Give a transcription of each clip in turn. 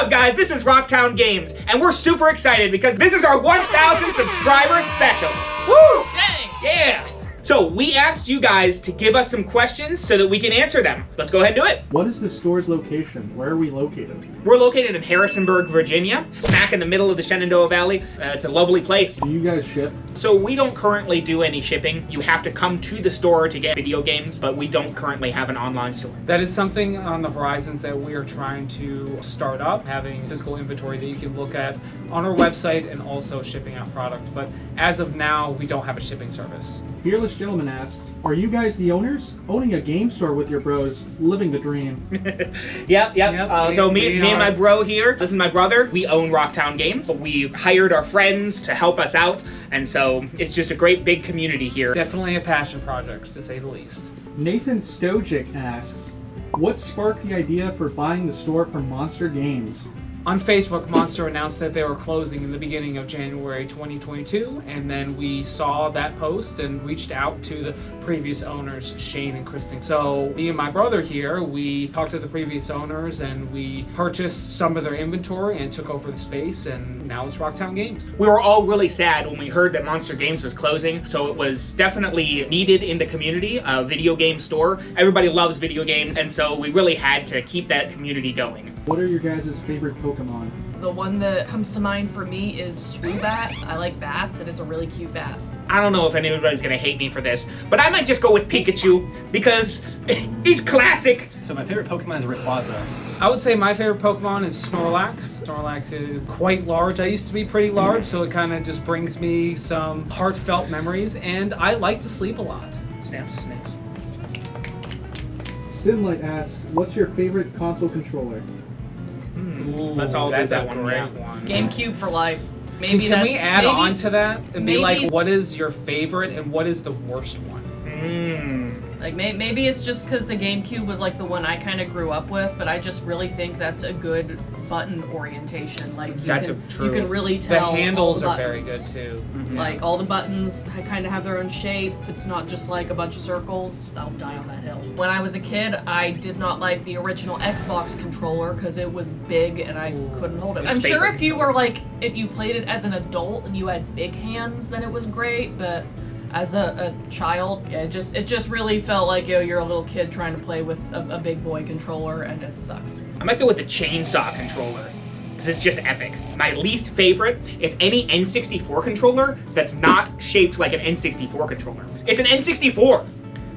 up, guys? This is Rocktown Games, and we're super excited because this is our 1,000 subscriber special. Woo! Dang! Yeah! So we asked you guys to give us some questions so that we can answer them. Let's go ahead and do it. What is the store's location? Where are we located? We're located in Harrisonburg, Virginia, smack in the middle of the Shenandoah Valley. It's a lovely place. Do you guys ship? So we don't currently do any shipping. You have to come to the store to get video games, but we don't currently have an online store. That is something on the horizons that we are trying to start up, having physical inventory that you can look at on our website and also shipping out product. But as of now, we don't have a shipping service. Fearless Gentleman asks, are you guys the owners? Owning a game store with your bros, living the dream. Yep. So me and my are. bro here, this is my brother. We own Rocktown Games. We hired our friends to help us out, and so it's just a great big community here. Definitely a passion project, to say the least. Nathan Stojic asks, what sparked the idea for buying the store from Monster Games? On Facebook, Monster announced that they were closing in the beginning of January 2022, and then we saw that post and reached out to the previous owners, Shane and Kristen. So me and my brother here, we talked to the previous owners and we purchased some of their inventory and took over the space, and now it's Rocktown Games. We were all really sad when we heard that Monster Games was closing, so it was definitely needed in the community, a video game store. Everybody loves video games, and so we really had to keep that community going. What are your guys' favorite Pokemon? The one that comes to mind for me is Swoobat. I like bats, and it's a really cute bat. I don't know if anybody's gonna hate me for this, but I might just go with Pikachu because he's classic. So my favorite Pokemon is Rayquaza. I would say my favorite Pokemon is Snorlax. Snorlax is quite large. I used to be pretty large, so it kind of just brings me some heartfelt memories, and I like to sleep a lot. Snaps. Sinlight asks, what's your favorite console controller? Let's all do That's that a one, great right? one. GameCube for life. Can Maybe we add maybe- on to that and be maybe- like, what is your favorite and what is the worst one? Like maybe it's just because the GameCube was like the one I kind of grew up with, but I just really think that's a good button orientation. Like you can really The tell. handles all the are very good buttons. too. Like all the buttons kind of have their own shape. It's not just like a bunch of circles. I'll die on that hill. When I was a kid, I did not like the original Xbox controller because it was big and I couldn't hold it. I'm sure favorite if you controller. were like, if you played it as an adult and you had big hands, then it was great. But as a child, yeah, it just really felt like you're a little kid trying to play with a big boy controller, and it sucks. I might go with the chainsaw controller. This is just epic. My least favorite is any N64 controller that's not shaped like an N64 controller. It's an N64.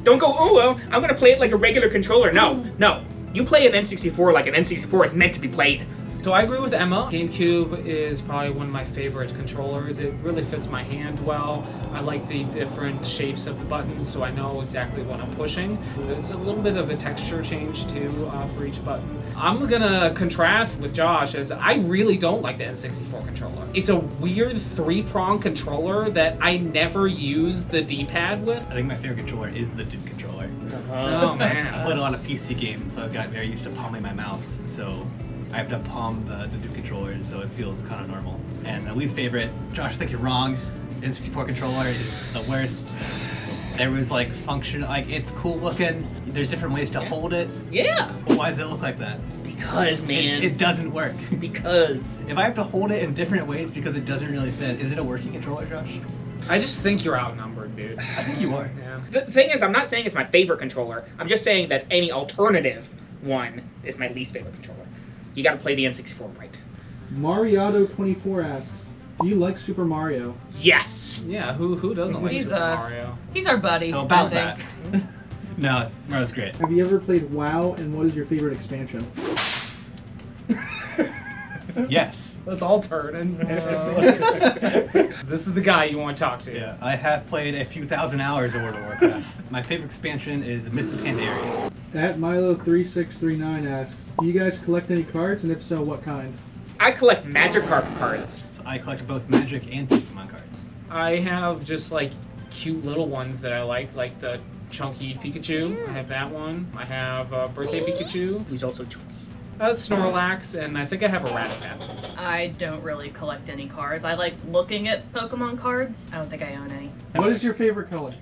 Don't go, oh well, I'm gonna play it like a regular controller. No. You play an N64 like an N64 is meant to be played. So I agree with Emma. GameCube is probably one of my favorite controllers. It really fits my hand well. I like the different shapes of the buttons, so I know exactly what I'm pushing. There's a little bit of a texture change too for each button. I'm gonna contrast with Josh as I really don't like the N64 controller. It's a weird 3-prong controller that I never use the D-pad with. I think my favorite controller is the Duke controller. Oh man. I played a lot of PC games, so I've gotten very used to palming my mouse. So I have to palm the Duke controllers, so it feels kind of normal. And my least favorite, Josh, I think you're wrong. N64 controller is the worst. There was like function, like it's cool looking. There's different ways to hold it. Yeah. But why does it look like that? Because, man. It doesn't work. Because. If I have to hold it in different ways because it doesn't really fit, is it a working controller, Josh? I just think you're outnumbered, dude. I think you are. Yeah. The thing is, I'm not saying it's my favorite controller. I'm just saying that any alternative one is my least favorite controller. You gotta play the N64 right. Mariato24 asks, do you like Super Mario? Yes. Yeah, who doesn't like He's, Super Mario? He's our buddy. So about I that. think. No, Mario's great. Have you ever played WoW, and what is your favorite expansion? Yes. Let's all turn and this is the guy you want to talk to. Yeah, I have played a few thousand hours of World of Warcraft. My favorite expansion is Mists of Pandaria. At Milo3639 asks, do you guys collect any cards, and if so, what kind? I collect Magikarp cards. So I collect both Magic and Pokemon cards. I have just like cute little ones that I like the chunky Pikachu. I have that one. I have Birthday Pikachu. Who's also chunky. Snorlax, and I think I have a Rattata. I don't really collect any cards. I like looking at Pokemon cards. I don't think I own any. What is your favorite color?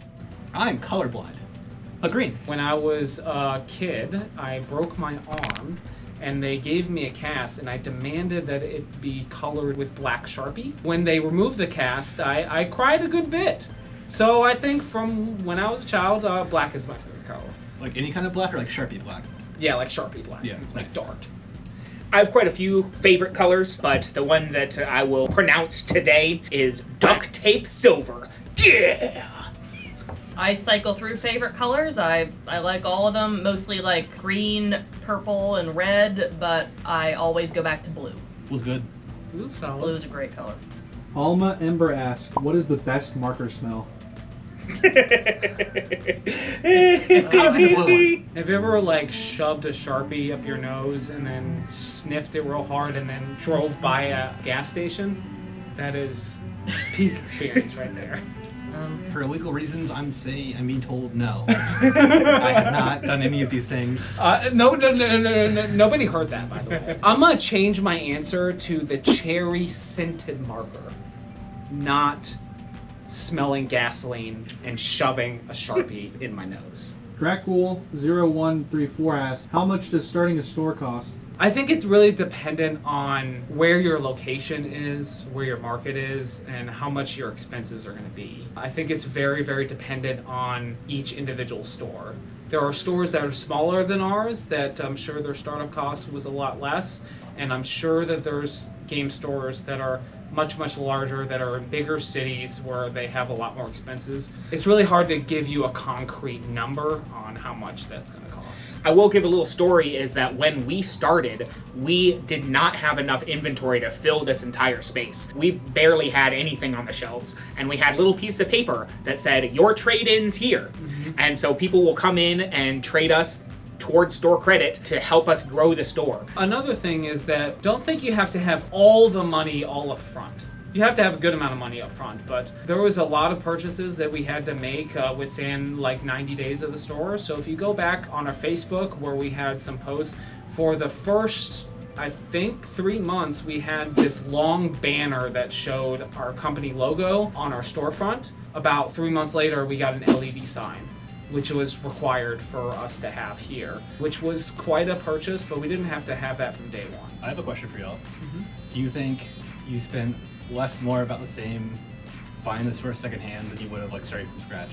I'm colorblind. But green. When I was a kid, I broke my arm, and they gave me a cast, and I demanded that it be colored with black Sharpie. When they removed the cast, I cried a good bit. So I think from when I was a child, black is my favorite color. Like any kind of black or like Sharpie black? Yeah, like Sharpie black. Yeah, like nice. dark. I have quite a few favorite colors, but the one that I will pronounce today is duct tape silver. Yeah! I cycle through favorite colors. I like all of them, mostly like green, purple, and red, but I always go back to blue. Was good. Blue solid. Blue is a great color. Alma Ember asks, what is the best marker smell? It's gotta be the blue one. Have you ever like shoved a Sharpie up your nose and then sniffed it real hard and then drove by a gas station? That is peak experience right there. For illegal reasons, I'm being told no. I have not done any of these things. No, nobody heard that, by the way. I'm gonna change my answer to the cherry scented marker, not smelling gasoline and shoving a Sharpie in my nose. Dracul0134 asks, how much does starting a store cost? I think it's really dependent on where your location is, where your market is, and how much your expenses are going to be. I think it's very, very dependent on each individual store. There are stores that are smaller than ours that I'm sure their startup cost was a lot less, and I'm sure that there's game stores that are much, much larger, that are in bigger cities where they have a lot more expenses. It's really hard to give you a concrete number on how much that's going to cost. I will give a little story is that when we started, we did not have enough inventory to fill this entire space. We barely had anything on the shelves, and we had a little piece of paper that said, your trade-in's here. And so people will come in and trade us towards store credit to help us grow the store. Another thing is that don't think you have to have all the money all up front. You have to have a good amount of money up front, but there was a lot of purchases that we had to make within like 90 days of the store. So if you go back on our Facebook where we had some posts for the first, I think 3 months, we had this long banner that showed our company logo on our storefront. About 3 months later, we got an LED sign, which was required for us to have here, which was quite a purchase, but we didn't have to have that from day one. I have a question for y'all. Do you think you spent more about the same buying this for secondhand than you would have like starting from scratch?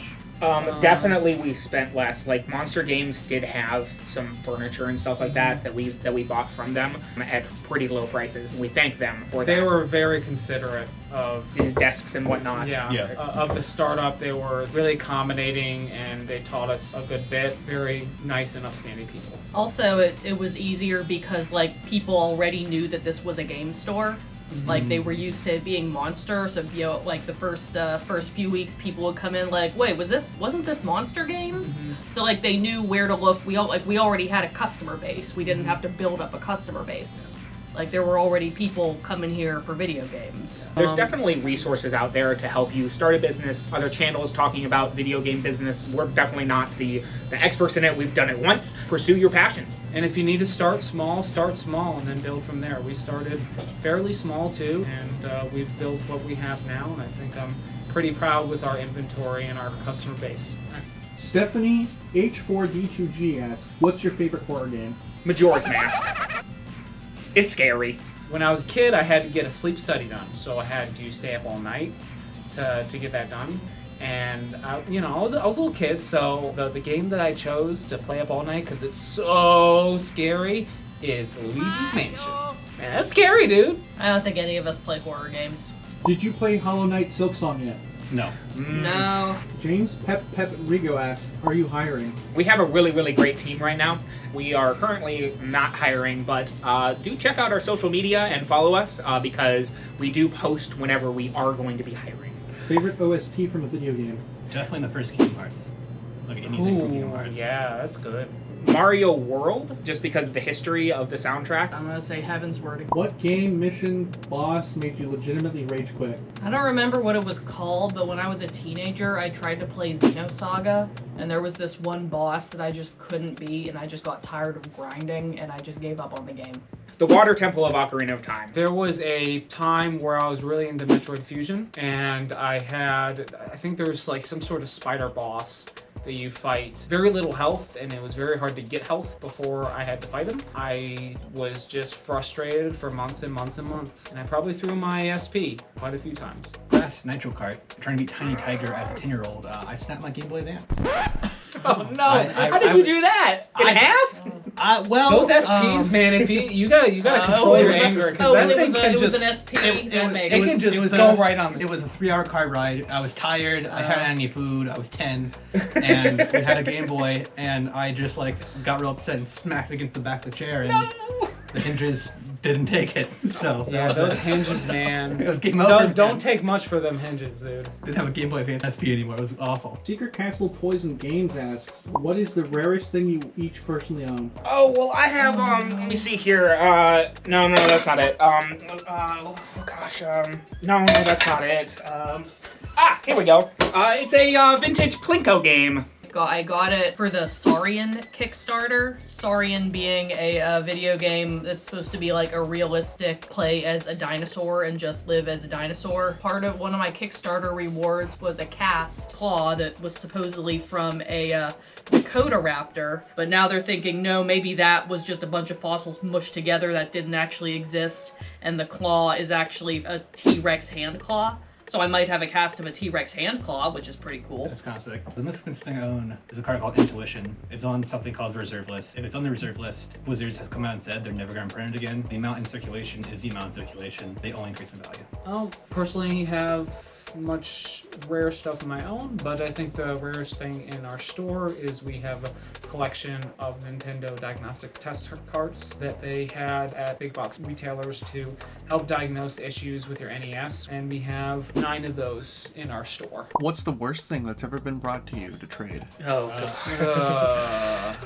Definitely we spent less. Like Monster Games did have some furniture and stuff like that that we bought from them at pretty low prices. We thank them for that. They were very considerate of These desks and whatnot. of the startup. They were really accommodating and they taught us a good bit. Very nice and upstanding people. Also, it was easier because like people already knew that this was a game store. Like they were used to it being Monster, so you know, like the first few weeks, people would come in like, wait, wasn't this Monster Games? So like they knew where to look. We already had a customer base. We didn't have to build up a customer base. Like there were already people coming here for video games. There's definitely resources out there to help you start a business. Other channels talking about video game business. We're definitely not the experts in it. We've done it once. Pursue your passions. And if you need to start small and then build from there. We started fairly small too, and we've built what we have now, and I think I'm pretty proud with our inventory and our customer base. Stephanie H4D2G asks, what's your favorite horror game? Majora's Mask. It's scary. When I was a kid, I had to get a sleep study done, so I had to stay up all night to get that done. And I was a little kid, so the game that I chose to play up all night because it's so scary is Luigi's Mansion. Man, that's scary, dude. I don't think any of us play horror games. Did you play Hollow Knight Silksong yet? No. No. James Pep Rigo asks, are you hiring? We have a really, really great team right now. We are currently not hiring, but do check out our social media and follow us because we do post whenever we are going to be hiring. Favorite OST from a video game? Definitely the first Kingdom Hearts. Like anything from Kingdom Hearts. Yeah, that's good. Mario World, just because of the history of the soundtrack. I'm gonna say Heaven's Word. What game, mission, boss made you legitimately rage quit? I don't remember what it was called, but when I was a teenager, I tried to play Xenosaga, and there was this one boss that I just couldn't beat, and I just got tired of grinding, and I just gave up on the game. The Water Temple of Ocarina of Time. There was a time where I was really into Metroid Fusion, and I think there was like some sort of spider boss that you fight very little health, and it was very hard to get health before I had to fight him. I was just frustrated for months and months and months, and I probably threw my SP quite a few times. Crash Nitro Kart, trying to beat Tiny Tiger as a 10-year-old, I snapped my Game Boy Advance. Oh no! I- How did you do that? In half? Well, Those SPs, man, if you gotta control it your was a- anger, because oh, that it thing was can it was just an SP. it can just it was go a- right on. It was a 3-hour car ride. I was tired. I hadn't had any food. I was 10, and we had a Game Boy, and I just like got real upset and smacked against the back of the chair, and the hinges didn't take it. So that Yeah, was those it. hinges, man. It was game over. Don't take much for them hinges, dude. Didn't have a Game Boy Advance SP anymore. It was awful. Secret Castle Poison Games asks, what is the rarest thing you each personally own? Oh well, I have let me see here. No, that's not it. Oh gosh, no, that's not it. Here we go. It's a vintage Plinko game. I got it for the Saurian Kickstarter. Saurian being a video game that's supposed to be like a realistic play as a dinosaur and just live as a dinosaur. Part of one of my Kickstarter rewards was a cast claw that was supposedly from a Dakota raptor, but now they're thinking, no, maybe that was just a bunch of fossils mushed together that didn't actually exist, and the claw is actually a T-Rex hand claw. So I might have a cast of a T-Rex hand claw, which is pretty cool. That's kind of sick. The most expensive thing I own is a card called Intuition. It's on something called the reserve list. If it's on the reserve list, Wizards has come out and said they're never going to print it again. The amount in circulation is the amount in circulation. They only increase in value. I'll personally have much rare stuff of my own, but I think the rarest thing in our store is we have a collection of Nintendo diagnostic test carts that they had at big box retailers to help diagnose issues with your NES, and we have 9 of those in our store. What's the worst thing that's ever been brought to you to trade?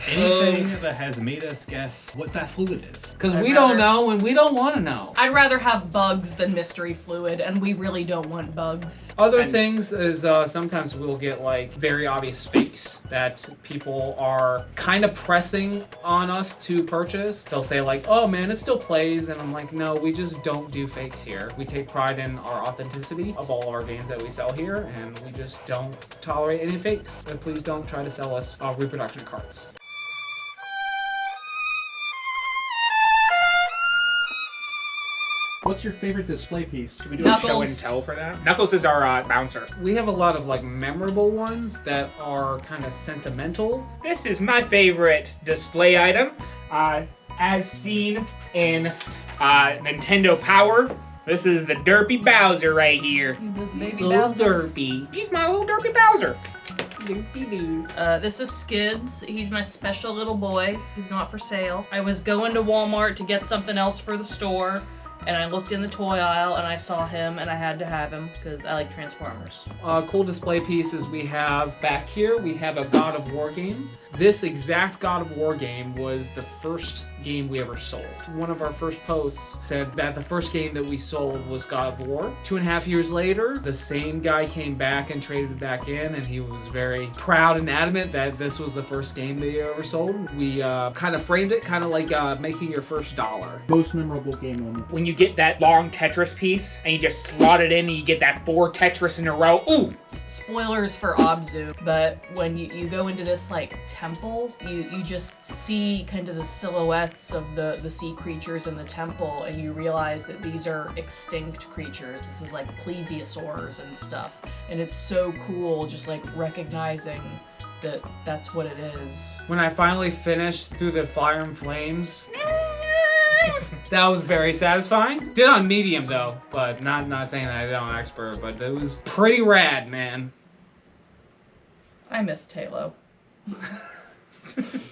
Anything that has made us guess what that fluid is. Because I'd we don't rather- know and we don't want to know. I'd rather have bugs than mystery fluid, and we really don't want bugs. Other things is sometimes we'll get like very obvious fakes that people are kind of pressing on us to purchase. They'll say like, oh man, it still plays, and I'm like, no, we just don't do fakes here. We take pride in our authenticity of all of our games that we sell here, and we just don't tolerate any fakes. So please don't try to sell us reproduction carts. What's your favorite display piece? Should we do a show Knuckles. and tell for that? Knuckles is our bouncer. We have a lot of like memorable ones that are kind of sentimental. This is my favorite display item, as seen in Nintendo Power. This is the Derpy Bowser right here. Baby Little Bowser. Derpy. He's my little Derpy Bowser. This is Skids. He's my special little boy. He's not for sale. I was going to Walmart to get something else for the store, and I looked in the toy aisle and I saw him and I had to have him because I like Transformers. Cool display pieces we have back here. We have a God of War game. This exact God of War game was the first game we ever sold. One of our first posts said that the first game that we sold was God of War. 2.5 years later, the same guy came back and traded it back in, and he was very proud and adamant that this was the first game that he ever sold. We kind of framed it kind of like making your first dollar. Most memorable game moment. When you get that long Tetris piece and you just slot it in and you get that 4 Tetris in a row. Ooh! Spoilers for Abzu, but when you go into this like temple, you just see kind of the silhouettes of the sea creatures in the temple, and you realize that these are extinct creatures. This is like plesiosaurs and stuff, and it's so cool just like recognizing that that's what it is. When I finally finished through the Fire and Flames, that was very satisfying. Did on medium though, but not saying that I did on expert, but it was pretty rad, man. I miss Talo.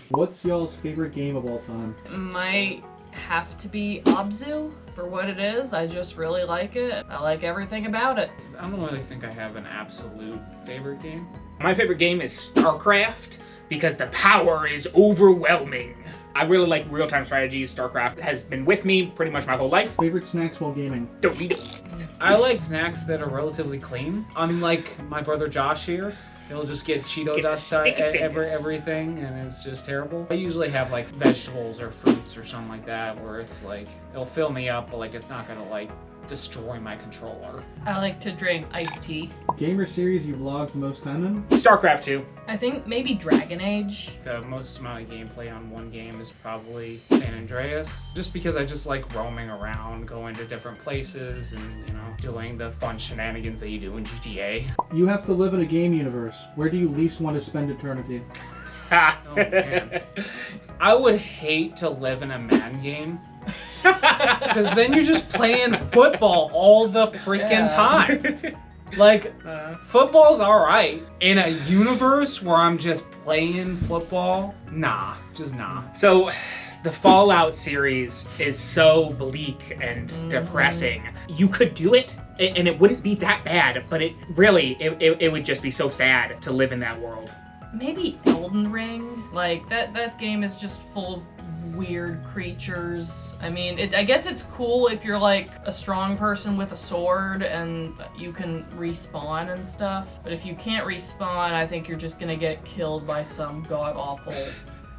What's y'all's favorite game of all time? Might have to be Abzu for what it is. I just really like it. I like everything about it. I don't really think I have an absolute favorite game. My favorite game is StarCraft because the power is overwhelming. I really like real-time strategies. StarCraft has been with me pretty much my whole life. Favorite snacks while gaming? Doritos. I like snacks that are relatively clean. Unlike my brother Josh here, he'll just get Cheeto Get dust the sticky fingers. everything, and it's just terrible. I usually have like vegetables or fruits or something like that, where it's like it'll fill me up, but like it's not gonna like destroy my controller. I like to drink iced tea. Gamer series you've logged the most time in? StarCraft 2. I think maybe Dragon Age. The most amount of gameplay on one game is probably San Andreas, just because I just like roaming around, going to different places, and doing the fun shenanigans that you do in GTA. You have to live in a game universe. Where do you least want to spend eternity? Oh man, I would hate to live in a Madden game. Because then you're just playing football all the freaking time. Like, football's alright. In a universe where I'm just playing football, nah, just nah. So, the Fallout series is so bleak and depressing. You could do it, and it wouldn't be that bad, but it would just be so sad to live in that world. Maybe Elden Ring. Like, that game is just full of weird creatures. I mean, I guess it's cool if you're like a strong person with a sword and you can respawn and stuff. But if you can't respawn, I think you're just gonna get killed by some god-awful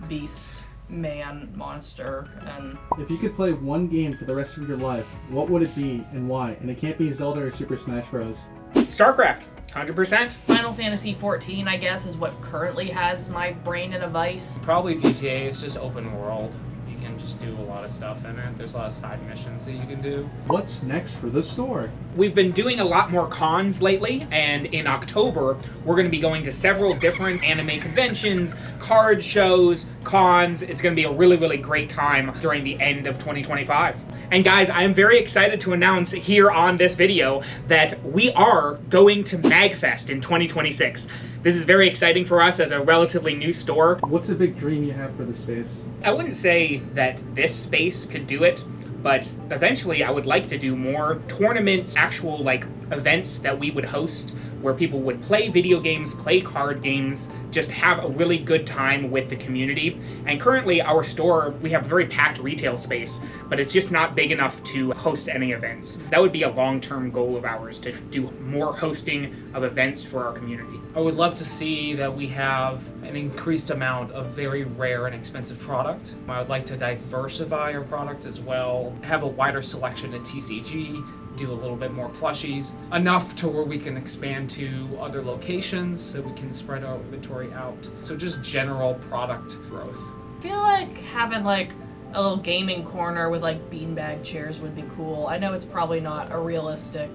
beast man monster. And If you could play one game for the rest of your life, what would it be and why? And it can't be Zelda or Super Smash Bros. StarCraft, 100%. Final Fantasy XIV, I guess, is what currently has my brain in a vice. Probably GTA, it's just open world. You can just do a lot of stuff in it. There's a lot of side missions that you can do. What's next for the store? We've been doing a lot more cons lately, and in October, we're going to be going to several different anime conventions, card shows, cons. It's going to be a really, really great time during the end of 2025. And guys, I am very excited to announce here on this video that we are going to MagFest in 2026. This is very exciting for us as a relatively new store. What's a big dream you have for the space? I wouldn't say that this space could do it, but eventually I would like to do more tournaments, actual like events that we would host where people would play video games, play card games, just have a really good time with the community. And currently our store, we have very packed retail space, but it's just not big enough to host any events. That would be a long-term goal of ours, to do more hosting of events for our community. I would love to see that we have an increased amount of very rare and expensive product. I would like to diversify our product as well, have a wider selection at TCG, do a little bit more plushies, enough to where we can expand to other locations so we can spread our inventory out. So just general product growth. I feel like having like a little gaming corner with like beanbag chairs would be cool. I know it's probably not a realistic,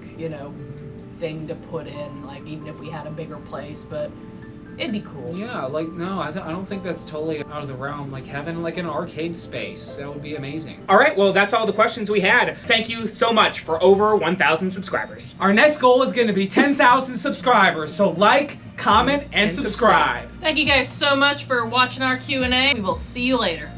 thing to put in, like even if we had a bigger place, but it'd be cool. Yeah, like no, I don't think that's totally out of the realm. Like having like an arcade space, that would be amazing. All right, well, that's all the questions we had. Thank you so much for over 1,000 subscribers. Our next goal is going to be 10,000 subscribers, so like, comment, and subscribe. Thank you guys so much for watching our Q&A. We will see you later.